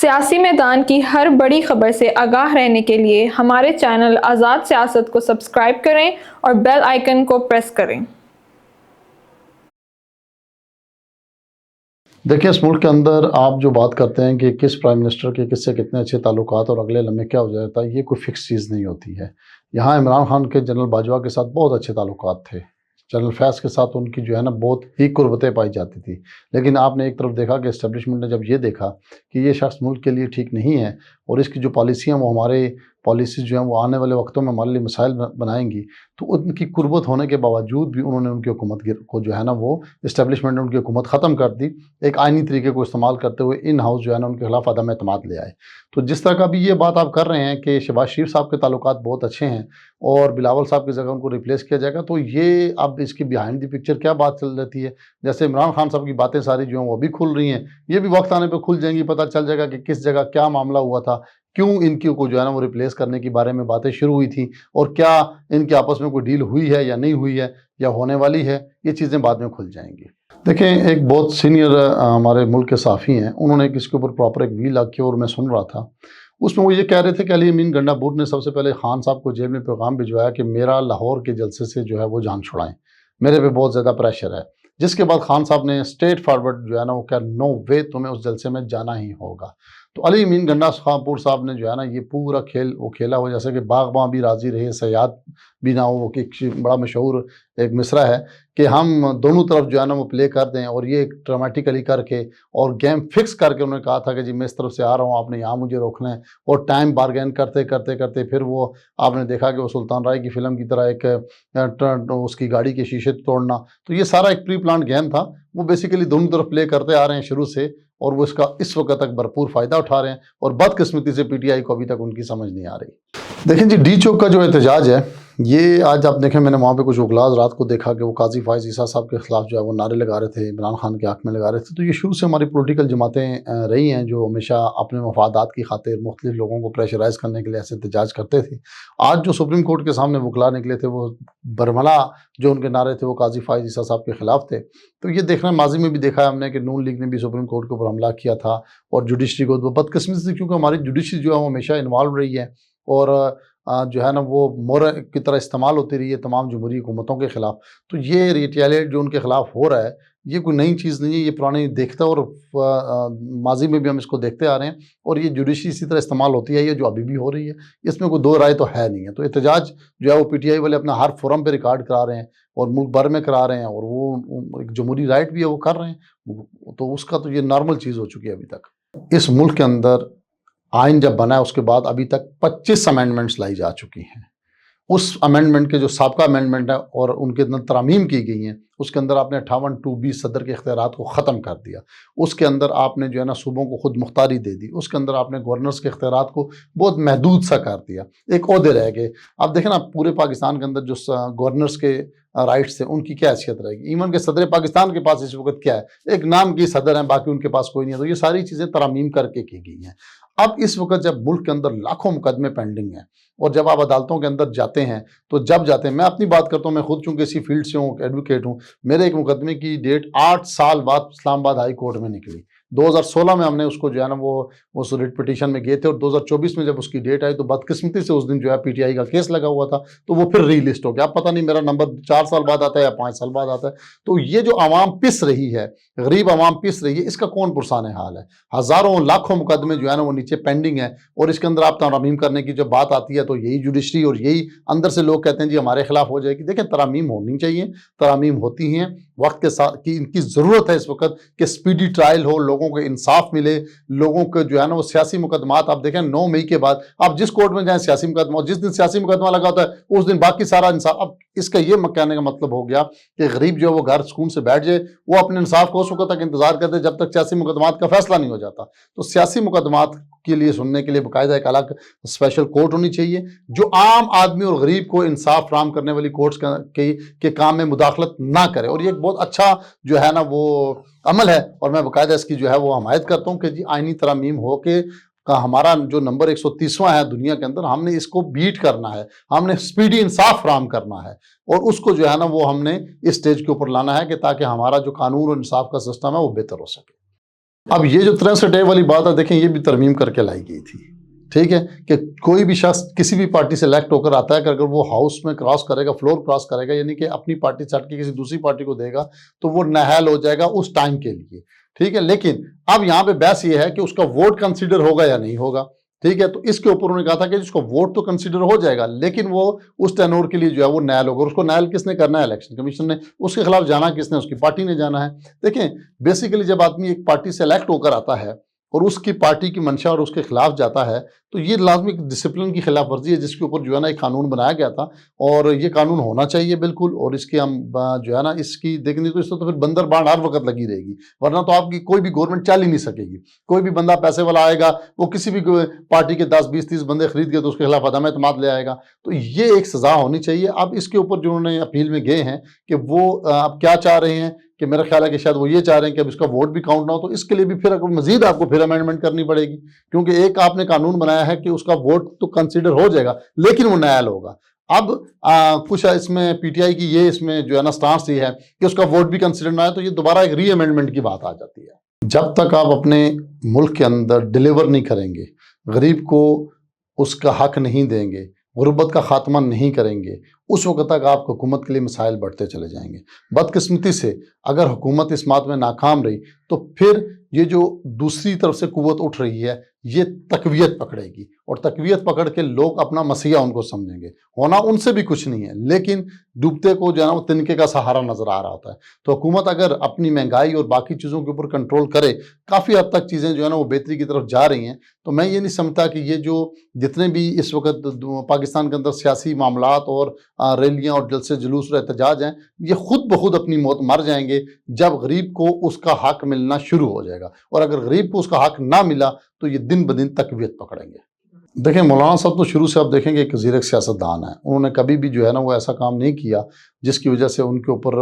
سیاسی میدان کی ہر بڑی خبر سے آگاہ رہنے کے لیے ہمارے چینل آزاد سیاست کو سبسکرائب کریں اور بیل آئیکن کو پریس کریں۔ دیکھیں، اس ملک کے اندر آپ جو بات کرتے ہیں کہ کس پرائم منسٹر کے کس سے کتنے اچھے تعلقات اور اگلے لمحے کیا ہو جاتا ہے، یہ کوئی فکس چیز نہیں ہوتی ہے۔ یہاں عمران خان کے جنرل باجوہ کے ساتھ بہت اچھے تعلقات تھے، جنرل فیض کے ساتھ ان کی جو ہے نا بہت ہی قربتیں پائی جاتی تھی، لیکن آپ نے ایک طرف دیکھا کہ اسٹیبلشمنٹ نے جب یہ دیکھا کہ یہ شخص ملک کے لیے ٹھیک نہیں ہے اور اس کی جو پالیسیاں وہ ہمارے پالیسیز جو ہیں وہ آنے والے وقتوں میں ہمارے لیے مسائل بنائیں گی، تو ان کی قربت ہونے کے باوجود بھی انہوں نے ان کی حکومت کو جو ہے نا وہ اسٹیبلشمنٹ نے ان کی حکومت ختم کر دی، ایک آئینی طریقے کو استعمال کرتے ہوئے ان ہاؤس جو ہے نا ان کے خلاف عدم اعتماد لے آئے۔ تو جس طرح کا بھی یہ بات آپ کر رہے ہیں کہ شہباز شریف صاحب کے تعلقات بہت اچھے ہیں اور بلاول صاحب کی جگہ ان کو ریپلیس کیا جائے گا، تو یہ اب اس کی بیہائنڈ دی پکچر کیا بات چل رہی ہے؟ جیسے عمران خان صاحب کی باتیں ساری جو ہیں وہ ابھی کھل رہی ہیں، یہ بھی وقت آنے پہ کھل جائیں گی، پتہ چل جائے گا کہ کس جگہ کیا معاملہ ہوا تھا، کیوں ان کی کو جو ہے نا وہ ریپلیس کرنے کے بارے میں باتیں شروع ہوئی تھیں، اور کیا ان کے آپس میں کوئی ڈیل ہوئی ہے یا نہیں ہوئی ہے یا ہونے والی ہے، یہ چیزیں بعد میں کھل جائیں گی۔ دیکھیں، ایک بہت سینئر ہمارے ملک کے صحافی ہیں، انہوں نے اس کے اوپر پراپر ایک وی لاگ کیا اور میں سن رہا تھا، اس میں وہ یہ کہہ رہے تھے کہ علی امین گنڈا بور نے سب سے پہلے خان صاحب کو جیل میں پیغام بھجوایا کہ میرا لاہور کے جلسے سے جو ہے وہ جان چھڑائیں، میرے پہ بہت زیادہ پریشر ہے، جس کے بعد خان صاحب نے اسٹریٹ فارورڈ جو ہے نا وہ کہا نو وے، تمہیں اس جلسے میں جانا ہی ہوگا۔ تو علی امین گنڈا صاحب نے جو ہے نا یہ پورا کھیل وہ کھیلا ہوا، جیسے کہ باغباں بھی راضی رہے سیاد بھی نہ ہو، وہ ایک بڑا مشہور ایک مصرع ہے کہ ہم دونوں طرف جو ہے نا وہ پلے کر دیں، اور یہ ڈرامیٹیکلی کر کے اور گیم فکس کر کے انہوں نے کہا تھا کہ جی میں اس طرف سے آ رہا ہوں، آپ نے یہاں مجھے روکنا ہے، اور ٹائم بارگین کرتے کرتے کرتے پھر وہ آپ نے دیکھا کہ وہ سلطان رائے کی فلم کی طرح ایک اس کی گاڑی کے شیشے توڑنا، تو یہ سارا ایک پری پلانڈ گیم تھا، وہ بیسیکلی دونوں طرف پلے کرتے آ رہے ہیں شروع سے، اور وہ اس کا اس وقت تک بھرپور فائدہ اٹھا رہے ہیں، اور بدقسمتی سے پی ٹی آئی کو ابھی تک ان کی سمجھ نہیں آ رہی۔ دیکھیں جی، ڈی چوک کا جو احتجاج ہے، یہ آج آپ دیکھیں، میں نے وہاں پہ کچھ اغلاظ رات کو دیکھا کہ وہ قاضی فائز عیسیٰ صاحب کے خلاف جو ہے وہ نعرے لگا رہے تھے، عمران خان کے حق میں لگا رہے تھے۔ تو یہ شروع سے ہماری پولیٹیکل جماعتیں رہی ہیں جو ہمیشہ اپنے مفادات کی خاطر مختلف لوگوں کو پریشرائز کرنے کے لیے ایسے احتجاج کرتے تھے۔ آج جو سپریم کورٹ کے سامنے وکلا نکلے تھے، وہ برملا جو ان کے نعرے تھے وہ قاضی فائز عیسیٰ صاحب کے خلاف تھے۔ تو یہ دیکھنا ماضی میں بھی دیکھا ہے ہم نے کہ نون لیگ نے بھی سپریم کورٹ کے اوپر حملہ کیا تھا، اور جوڈیشری کو بدقسمتی سے، کیونکہ ہماری جوڈیشری جو ہے وہ ہمیشہ انوالو رہی ہے اور جو ہے نا وہ مورر کی طرح استعمال ہوتی رہی ہے تمام جمہوری حکومتوں کے خلاف، تو یہ ریٹیلیٹ جو ان کے خلاف ہو رہا ہے یہ کوئی نئی چیز نہیں ہے، یہ پرانی دیکھتا ہے، اور ماضی میں بھی ہم اس کو دیکھتے آ رہے ہیں، اور یہ جوڈیشری اسی طرح استعمال ہوتی ہے، یہ جو ابھی بھی ہو رہی ہے، اس میں کوئی دو رائے تو ہے نہیں ہے۔ تو احتجاج جو ہے وہ پی ٹی آئی والے اپنا ہر فورم پہ ریکارڈ کرا رہے ہیں اور ملک بھر میں کرا رہے ہیں، اور وہ ایک جمہوری رائٹ بھی ہے وہ کر رہے ہیں، تو اس کا تو یہ نارمل چیز ہو چکی ہے ابھی تک۔ اس ملک کے اندر آئین جب بنا ہے اس کے بعد ابھی تک 25 امینڈمنٹس لائی جا چکی ہیں، اس امینڈمنٹ کے جو سابقہ امینڈمنٹ ہے اور ان کے اندر ترامیم کی گئی ہیں، اس کے اندر آپ نے 58(2)(b) صدر کے اختیارات کو ختم کر دیا، اس کے اندر آپ نے جو ہے نا صوبوں کو خود مختاری دے دی، اس کے اندر آپ نے گورنرز کے اختیارات کو بہت محدود سا کر دیا، ایک عہدے رہ گئے۔ اب دیکھیں نا پورے پاکستان کے اندر جو گورنرز کے رائٹس تھے ان کی کیا حیثیت رہے گی، ایون کہ صدر پاکستان کے پاس اس وقت کیا ہے، ایک نام کی صدر ہیں، باقی ان کے پاس کوئی نہیں ہے، تو یہ ساری چیزیں ترامیم کر کے کی گئی ہیں۔ اب اس وقت جب ملک کے اندر لاکھوں مقدمے پینڈنگ ہیں، اور جب آپ عدالتوں کے اندر جاتے ہیں تو جب جاتے ہیں، میں اپنی بات کرتا ہوں، میں خود چونکہ اسی فیلڈ سے ہوں، ایڈوکیٹ ہوں، میرے ایک مقدمے کی ڈیٹ 8 سال بعد اسلام آباد ہائی کورٹ میں نکلی، 2016 میں ہم نے اس کو جو ہے نا وہ اس ریٹ پٹیشن میں گئے تھے، اور 2024 میں جب اس کی ڈیٹ آئی تو بدقسمتی سے اس دن جو ہے پی ٹی آئی کا کیس لگا ہوا تھا، تو وہ پھر ری لسٹ ہو گیا۔ اب پتہ نہیں میرا نمبر 4 سال بعد آتا ہے یا 5 سال بعد آتا ہے۔ تو یہ جو عوام پس رہی ہے، غریب عوام پس رہی ہے، اس کا کون پرسان حال ہے؟ ہزاروں لاکھوں مقدمے جو ہے نا وہ نیچے پینڈنگ ہیں، اور اس کے اندر آپ ترامیم کرنے کی جب بات آتی ہے تو یہی جوڈیشری اور یہی اندر سے لوگ کہتے ہیں جی ہمارے خلاف ہو جائے گی۔ دیکھیں، ترامیم ہونی چاہیے، ترامیم ہوتی ہیں وقت کے ساتھ، کی ان کی ضرورت ہے اس وقت کہ سپیڈی ٹرائل ہو، لوگوں کو انصاف ملے، لوگوں کو جو ہے نا وہ سیاسی مقدمات، آپ دیکھیں 9 مئی کے بعد آپ جس کورٹ میں جائیں سیاسی مقدمہ، جس دن سیاسی مقدمہ لگا ہوتا ہے اس دن باقی سارا انصاف۔ اب اس کا یہ کہنے کا مطلب ہو گیا کہ غریب جو ہے وہ گھر سکون سے بیٹھ جائے، وہ اپنے انصاف کو اس وقت تک انتظار کرتے جب تک سیاسی مقدمات کا فیصلہ نہیں ہو جاتا۔ تو سیاسی مقدمات کے لیے سننے کے لیے باقاعدہ ایک الگ اسپیشل کورٹ ہونی چاہیے جو عام آدمی اور غریب کو انصاف فراہم کرنے والی کورٹس کے کام میں مداخلت نہ کرے، اور یہ ایک بہت اچھا جو ہے نا وہ عمل ہے، اور میں باقاعدہ اس کی جو ہے وہ حمایت کرتا ہوں کہ جی آئینی ترامیم ہو کے ہمارا جو نمبر 130واں ہے دنیا کے اندر، ہم نے اس کو بیٹ کرنا ہے، ہم نے سپیڈی انصاف فراہم کرنا ہے، اور اس کو جو ہے نا وہ ہم نے اس سٹیج کے اوپر لانا ہے کہ تاکہ ہمارا جو قانون اور انصاف کا سسٹم ہے وہ بہتر ہو سکے۔ اب یہ جو 63 اے والی بات ہے دیکھیں یہ بھی ترمیم کر کے لائی گئی تھی، ٹھیک ہے، کہ کوئی بھی شخص کسی بھی پارٹی سے الیکٹ ہو کر آتا ہے کہ اگر وہ ہاؤس میں کراس کرے گا، فلور کراس کرے گا، یعنی کہ اپنی پارٹی چھٹ کے کسی دوسری پارٹی کو دے گا تو وہ نااہل ہو جائے گا اس ٹائم کے لیے، ٹھیک ہے۔ لیکن اب یہاں پہ بحث یہ ہے کہ اس کا ووٹ کنسیڈر ہوگا یا نہیں ہوگا، ٹھیک ہے۔ تو اس کے اوپر انہوں نے کہا تھا کہ اس کو ووٹ تو کنسیڈر ہو جائے گا لیکن وہ اس ٹینور کے لیے جو ہے وہ نااہل ہوگا، اور اس کو نااہل کس نے کرنا ہے؟ الیکشن کمیشن نے۔ اس کے خلاف جانا کس نے؟ اس کی پارٹی نے جانا ہے۔ دیکھیں بیسیکلی جب آدمی ایک پارٹی سے الیکٹ ہو کر آتا ہے اور اس کی پارٹی کی منشا اور اس کے خلاف جاتا ہے تو یہ لازمی ڈسپلن کی خلاف ورزی ہے جس کے اوپر جو ہے نا ایک قانون بنایا گیا تھا، اور یہ قانون ہونا چاہیے بالکل، اور اس کے ہم جو ہے نا اس کی دیکھیں تو اس سے تو پھر بندر بانڈ ہر وقت لگی رہے گی، ورنہ تو آپ کی کوئی بھی گورنمنٹ چل ہی نہیں سکے گی۔ کوئی بھی بندہ پیسے والا آئے گا، وہ کسی بھی پارٹی کے 10 20 30 بندے خرید گئے تو اس کے خلاف عدم اعتماد لے آئے گا، تو یہ ایک سزا ہونی چاہیے۔ اب اس کے اوپر جو انہوں نے اپیل میں گئے ہیں کہ وہ اب کیا چاہ رہے ہیں کہ میرا خیال ہے کہ شاید وہ یہ چاہ رہے ہیں کہ اب اس کا ووٹ بھی کاؤنٹ نہ ہو، تو اس کے لیے بھی پھر مزید آپ کو پھر امینڈمنٹ کرنی پڑے گی، کیونکہ ایک آپ نے قانون بنایا ہے کہ اس کا ووٹ تو کنسیڈر ہو جائے گا لیکن وہ نااہل ہوگا۔ اب کچھ اس میں پی ٹی آئی کی یہ اس میں جو ہے نا سٹانس یہ ہے کہ اس کا ووٹ بھی کنسیڈر نہ ہے، تو یہ دوبارہ ایک ری امینڈمنٹ کی بات آ جاتی ہے۔ جب تک آپ اپنے ملک کے اندر ڈیلیور نہیں کریں گے، غریب کو اس کا حق نہیں دیں گے، غربت کا خاتمہ نہیں کریں گے، اس وقت تک آپ حکومت کے لیے مسائل بڑھتے چلے جائیں گے۔ بدقسمتی سے اگر حکومت اس بات میں ناکام رہی تو پھر یہ جو دوسری طرف سے قوت اٹھ رہی ہے یہ تقویت پکڑے گی، اور تقویت پکڑ کے لوگ اپنا مسیحا ان کو سمجھیں گے۔ ہونا ان سے بھی کچھ نہیں ہے لیکن ڈوبتے کو جو ہے نا وہ تنکے کا سہارا نظر آ رہا ہوتا ہے۔ تو حکومت اگر اپنی مہنگائی اور باقی چیزوں کے اوپر کنٹرول کرے، کافی حد تک چیزیں جو ہے نا وہ بہتری کی طرف جا رہی ہیں، تو میں یہ نہیں سمجھتا کہ یہ جو جتنے بھی اس وقت پاکستان کے اندر سیاسی معاملات اور ریلیاں اور جلسے جلوس اور احتجاج ہیں، یہ خود بخود اپنی موت مر جائیں گے جب غریب کو اس کا حق ملنا شروع ہو جائے گا، اور اگر غریب کو اس کا حق نہ ملا تو یہ دن بدن تقویت پکڑیں گے۔ دیکھیں مولانا صاحب تو شروع سے آپ دیکھیں گے ایک زیرک سیاست دان ہے، انہوں نے کبھی بھی جو ہے نا وہ ایسا کام نہیں کیا جس کی وجہ سے ان کے اوپر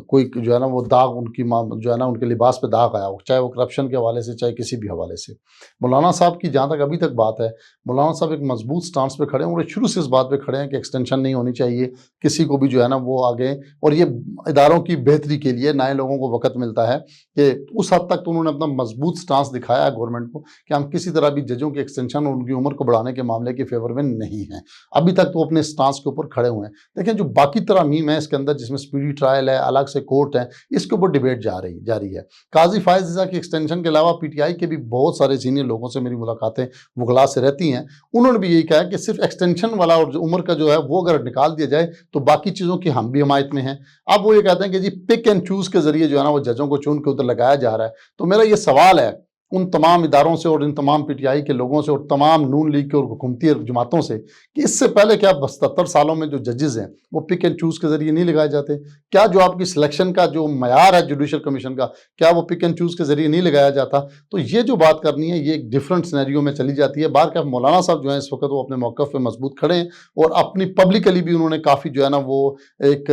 کوئی جو ہے نا وہ داغ ان کی جو ہے نا ان کے لباس پہ داغ آیا ہو، چاہے وہ کرپشن کے حوالے سے چاہے کسی بھی حوالے سے۔ مولانا صاحب کی جہاں تک ابھی تک بات ہے، مولانا صاحب ایک مضبوط سٹانس پہ کھڑے ہیں، اور شروع سے اس بات پہ کھڑے ہیں کہ ایکسٹینشن نہیں ہونی چاہیے، کسی کو بھی جو ہے نا وہ آگے، اور یہ اداروں کی بہتری کے لیے نئے لوگوں کو وقت ملتا ہے کہ اس حد تک تو انہوں نے اپنا مضبوط سٹانس دکھایا ہے گورنمنٹ کو کہ ہم کسی طرح بھی ججوں کی ایکسٹینشن اور ان کی عمر کو بڑھانے کے معاملے کے فیور میں نہیں ہیں۔ ابھی تک تو اپنے سٹانس کے اوپر کھڑے ہوئے ہیں۔ دیکھیں جو باقی ترامیم ہے اس کے اندر، جس میں سپیڈی ٹرائل ہے، الگ سے کورٹ ہے، اس کے اوپر ڈیبیٹ جاری ہے۔ قاضی فائز رضا کی ایکسٹینشن کے علاوہ پی ٹی آئی کے بھی بہت سارے سینئر لوگوں سے میری ملاقاتیں وکلاء سے رہتی ہیں، انہوں نے بھی یہی کہا کہ صرف ایکسٹینشن والا اور عمر کا جو ہے وہ اگر نکال دیا جائے تو باقی چیزوں کی ہم بھی حمایت میں ہیں۔ اب وہ یہ کہتے ہیں کہ جی پک اینڈ چوز کے ذریعے جو ہے نا وہ ججوں کو چن کے ادھر لگایا جا رہا ہے، تو میرا یہ سوال ہے ان تمام اداروں سے اور ان تمام پی ٹی آئی کے لوگوں سے اور تمام نون لیگ کے اور حکومتی جماعتوں سے کہ اس سے پہلے کیا 77 سالوں میں جو ججز ہیں وہ پک اینڈ چوز کے ذریعے نہیں لگائے جاتے؟ کیا جو آپ کی سلیکشن کا جو معیار ہے جوڈیشل کمیشن کا، کیا وہ پک اینڈ چوز کے ذریعے نہیں لگایا جاتا؟ تو یہ جو بات کرنی ہے یہ ایک ڈیفرنٹ سینیریو میں چلی جاتی ہے۔ بار مولانا صاحب جو ہیں اس وقت وہ اپنے موقف پہ مضبوط کھڑے ہیں، اور اپنی پبلکلی بھی انہوں نے کافی جو ہے نا وہ ایک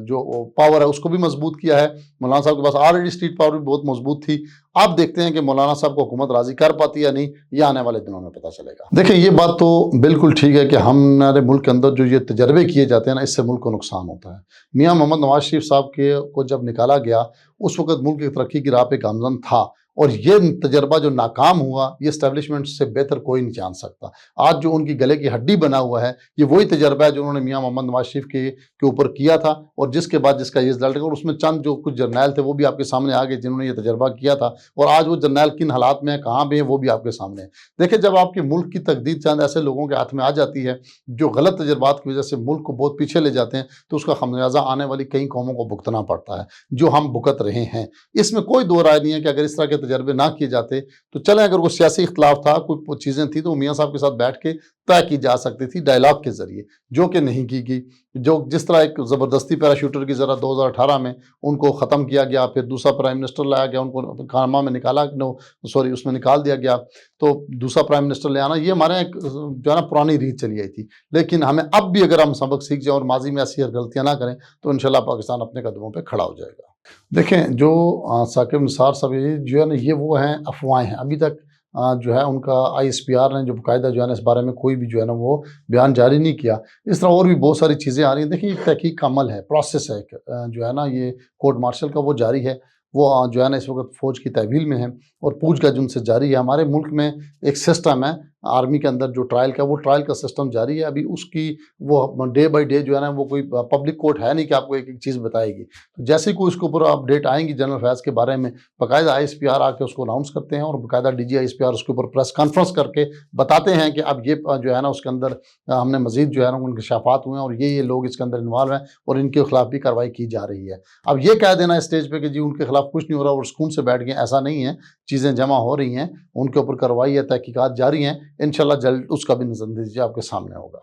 جو پاور ہے اس کو بھی مضبوط کیا ہے۔ مولانا صاحب کے پاس آلریڈی اسٹریٹ پاور بھی بہت مضبوط تھی۔ آپ دیکھتے ہیں کہ مولانا صاحب کو حکومت راضی کر پاتی یا نہیں، یہ آنے والے دنوں میں پتہ چلے گا۔ دیکھیں یہ بات تو بالکل ٹھیک ہے کہ ہمارے ملک کے اندر جو یہ تجربے کیے جاتے ہیں نا، اس سے ملک کو نقصان ہوتا ہے۔ میاں محمد نواز شریف صاحب کو جب نکالا گیا اس وقت ملک کی ترقی کی راہ پہ گامزن تھا، اور یہ تجربہ جو ناکام ہوا یہ اسٹیبلشمنٹ سے بہتر کوئی نہیں جان سکتا۔ آج جو ان کی گلے کی ہڈی بنا ہوا ہے یہ وہی تجربہ ہے جو انہوں نے میاں محمد نواز شریف کے اوپر کیا تھا، اور جس کے بعد جس کا یہ رزلٹ ہے، اور اس میں چند جو کچھ جرنیل تھے وہ بھی آپ کے سامنے آ گئے جنہوں نے یہ تجربہ کیا تھا، اور آج وہ جرنیل کن حالات میں ہیں، کہاں پہ ہیں، وہ بھی آپ کے سامنے ہیں۔ دیکھیں جب آپ کے ملک کی تقدیر چند ایسے لوگوں کے ہاتھ میں آ جاتی ہے جو غلط تجربات کی وجہ سے ملک کو بہت پیچھے لے جاتے ہیں، تو اس کا خمیازہ آنے والی کئی قوموں کو بھگتنا پڑتا ہے، جو ہم بھگت رہے ہیں۔ اس میں کوئی دو رائے نہیں ہے کہ اگر اس طرح کے تجربے نہ کیے جاتے تو چلیں، اگر وہ سیاسی اختلاف تھا، کوئی چیزیں تھیں، تو میاں صاحب کے ساتھ بیٹھ کے طے کی جا سکتی تھی ڈائلاگ کے ذریعے، جو کہ نہیں کی گئی۔ جس طرح ایک زبردستی پیراشوٹر کی ذرا 2018 میں ان کو ختم کیا گیا، پھر دوسرا پرائم منسٹر لایا گیا، ان کو خامہ میں اس میں نکال دیا گیا، تو دوسرا پرائم منسٹر لے آنا، یہ ہمارے ایک جو ہے نا پرانی ریت چلی آئی تھی۔ لیکن ہمیں اب بھی اگر ہم سبق سیکھ جائیں اور ماضی میں ایسی غلطیاں نہ کریں تو انشاءاللہ پاکستان اپنے قدموں پہ کھڑا ہو جائے گا۔ دیکھیں جو ثاقب نثار صاحب جو ہے نا یہ وہ ہیں افواہیں ہیں، ابھی تک جو ہے ان کا آئی ایس پی آر نے جو باقاعدہ جو ہے نا اس بارے میں کوئی بھی جو ہے نا وہ بیان جاری نہیں کیا۔ اس طرح اور بھی بہت ساری چیزیں آ رہی ہیں۔ دیکھیں ایک تحقیق کا عمل ہے، پروسیس ہے، جو ہے نا یہ کورٹ مارشل کا وہ جاری ہے۔ وہ جو ہے نا اس وقت فوج کی تحویل میں ہیں اور پوچھ گچھ ان سے جاری ہے۔ ہمارے ملک میں ایک سسٹم ہے آرمی کے اندر جو ٹرائل کا، وہ ٹرائل کا سسٹم جاری ہے ابھی، اس کی وہ ڈے بائی ڈے جو ہے نا وہ کوئی پبلک کورٹ ہے نہیں کہ آپ کو ایک ایک چیز بتائے گی۔ تو جیسے ہی کوئی اس کے اوپر اپڈیٹ آئیں گی جنرل افیئرس کے بارے میں، باقاعدہ ISPR آ کے اس کو اناؤنس کرتے ہیں اور باقاعدہ DG ISPR اس کے اوپر پریس کانفرنس کر کے بتاتے ہیں کہ اب یہ جو ہے نا اس کے اندر ہم نے مزید جو ہے نا انکشافات ہوئے ہیں اور یہ لوگ اس کے اندر انوالو ہیں اور ان کے خلاف بھی کارروائی کی جا رہی ہے۔ اب یہ کہہ دینا اسٹیج پہ کہ جی ان کے خلاف کچھ نہیں ہو رہا اور سکون سے بیٹھ گئے، ایسا نہیں ہے، چیزیں جمع ہو رہی ہیں، ان کے اوپر کارروائی ہے، تحقیقات جاری ہیں، انشاءاللہ جلد اس کا بھی نظر نتیجہ آپ کے سامنے ہوگا۔